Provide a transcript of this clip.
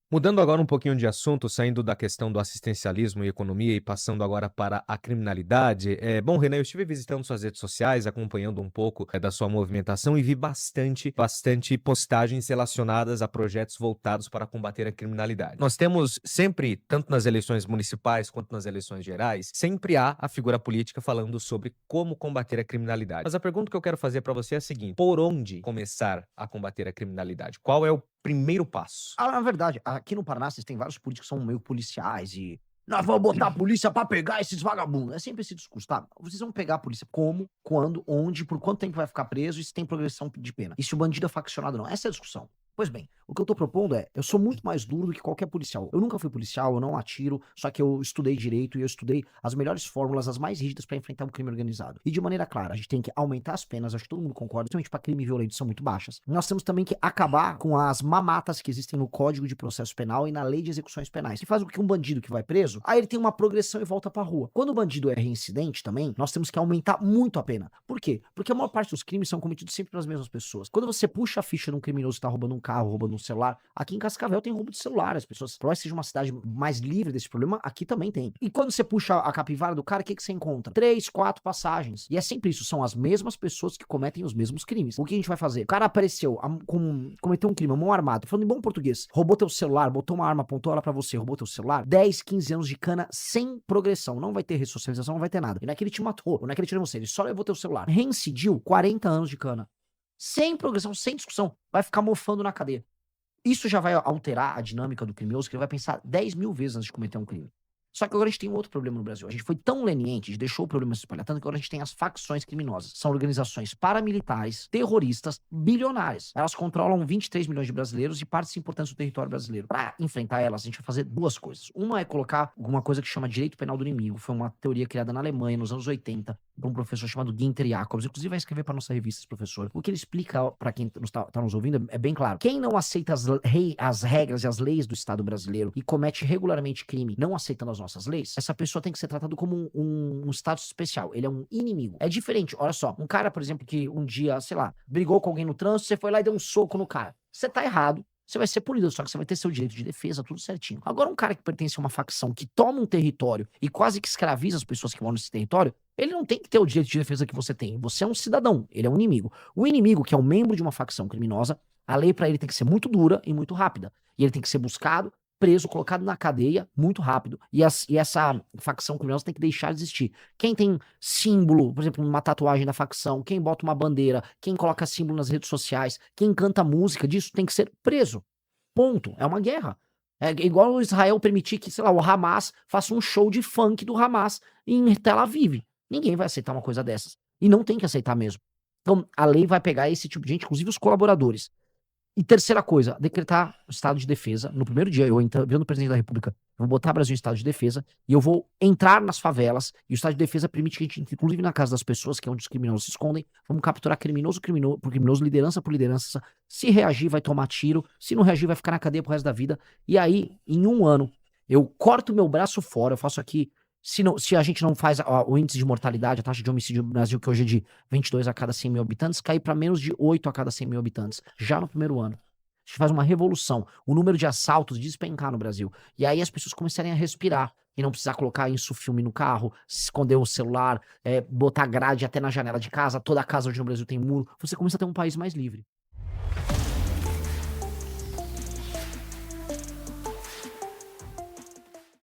Mudando agora um pouquinho de assunto, saindo da questão do assistencialismo e economia e passando agora para a criminalidade. Bom, Renan, eu estive visitando suas redes sociais, acompanhando um pouco da sua movimentação e vi bastante postagens relacionadas a projetos voltados para combater a criminalidade. Nós temos sempre, tanto nas eleições municipais quanto nas eleições gerais, sempre há a figura política falando sobre como combater a criminalidade. Mas a pergunta que eu quero fazer para você é a seguinte: por onde começar a combater a criminalidade? Qual é o primeiro passo? Na verdade, aqui no Paraná vocês têm vários políticos que são meio policiais e nós vamos botar a polícia pra pegar esses vagabundos. É sempre esse discurso, tá? Vocês vão pegar a polícia como, quando, onde, por quanto tempo vai ficar preso e se tem progressão de pena. E se o bandido é faccionado ou não. Essa é a discussão. Pois bem, o que eu tô propondo é, eu sou muito mais duro do que qualquer policial. Eu nunca fui policial, eu não atiro, só que eu estudei direito e eu estudei as melhores fórmulas, as mais rígidas pra enfrentar o crime organizado. E de maneira clara, a gente tem que aumentar as penas, acho que todo mundo concorda, principalmente pra crime violento são muito baixas. Nós temos também que acabar com as mamatas que existem no Código de Processo Penal e na Lei de Execuções Penais, que faz com que um bandido que vai preso, aí ele tem uma progressão e volta pra rua. Quando o bandido é reincidente também, nós temos que aumentar muito a pena. Por quê? Porque a maior parte dos crimes são cometidos sempre pelas mesmas pessoas. Quando você puxa a ficha de um criminoso que tá roubando um carro, roubando um celular, aqui em Cascavel tem roubo de celular, as pessoas, por mais que seja uma cidade mais livre desse problema, aqui também tem. E quando você puxa a capivara do cara, o que que você encontra? 3, 4 passagens. E é sempre isso, são as mesmas pessoas que cometem os mesmos crimes. O que a gente vai fazer? O cara apareceu, cometeu um crime, mão armada, falando em bom português, roubou teu celular, botou uma arma, apontou ela pra você, roubou teu celular, 10, 15 anos de cana sem progressão, não vai ter ressocialização, não vai ter nada. E não é que ele te matou, não é que ele tirou você, ele só levou teu celular. Reincidiu, 40 anos de cana. Sem progressão, sem discussão, vai ficar mofando na cadeia. Isso já vai alterar a dinâmica do criminoso, que ele vai pensar 10.000 vezes antes de cometer um crime. Só que agora a gente tem um outro problema no Brasil. A gente foi tão leniente, a gente deixou o problema se espalhar tanto que agora a gente tem as facções criminosas. São organizações paramilitares, terroristas, bilionárias. Elas controlam 23 milhões de brasileiros e partes importantes do território brasileiro. Para enfrentar elas, a gente vai fazer duas coisas. Uma é colocar alguma coisa que chama direito penal do inimigo. Foi uma teoria criada na Alemanha nos anos 80 por um professor chamado Günther Jacobs. Inclusive vai escrever para nossa revista esse professor. O que ele explica para quem tá nos ouvindo é bem claro. Quem não aceita as regras e as leis do Estado brasileiro e comete regularmente crime não aceitando as nossas leis, essa pessoa tem que ser tratada como um status especial. Ele é um inimigo. É diferente. Olha só, um cara, por exemplo, que um dia, sei lá, brigou com alguém no trânsito, você foi lá e deu um soco no cara. Você tá errado. Você vai ser punido, só que você vai ter seu direito de defesa, tudo certinho. Agora, um cara que pertence a uma facção que toma um território e quase que escraviza as pessoas que moram nesse território, ele não tem que ter o direito de defesa que você tem. Você é um cidadão, ele é um inimigo. O inimigo, que é um membro de uma facção criminosa, a lei pra ele tem que ser muito dura e muito rápida. E ele tem que ser buscado, preso, colocado na cadeia muito rápido. E essa facção criminosa tem que deixar de existir. Quem tem símbolo, por exemplo, uma tatuagem da facção, quem bota uma bandeira, quem coloca símbolo nas redes sociais, quem canta música disso tem que ser preso. Ponto. É uma guerra. É igual o Israel permitir que, sei lá, o Hamas faça um show de funk do Hamas em Tel Aviv. Ninguém vai aceitar uma coisa dessas. E não tem que aceitar mesmo. Então, a lei vai pegar esse tipo de gente, inclusive os colaboradores. E terceira coisa, decretar o estado de defesa. No primeiro dia, eu vendo o presidente da República, eu vou botar o Brasil em estado de defesa e eu vou entrar nas favelas. E o estado de defesa permite que a gente, inclusive na casa das pessoas, que é onde os criminosos se escondem, vamos capturar criminoso por criminoso, liderança por liderança. Se reagir, vai tomar tiro. Se não reagir, vai ficar na cadeia pro resto da vida. E aí, em um ano, eu corto meu braço fora, eu faço aqui. Se a gente não faz o índice de mortalidade, a taxa de homicídio no Brasil, que hoje é de 22 a cada 100 mil habitantes, cair para menos de 8 a cada 100 mil habitantes, já no primeiro ano. A gente faz uma revolução. O número de assaltos despencar no Brasil. E aí as pessoas começarem a respirar. E não precisar colocar isso filme no carro, esconder o celular, botar grade até na janela de casa, toda casa hoje no Brasil tem muro. Você começa a ter um país mais livre.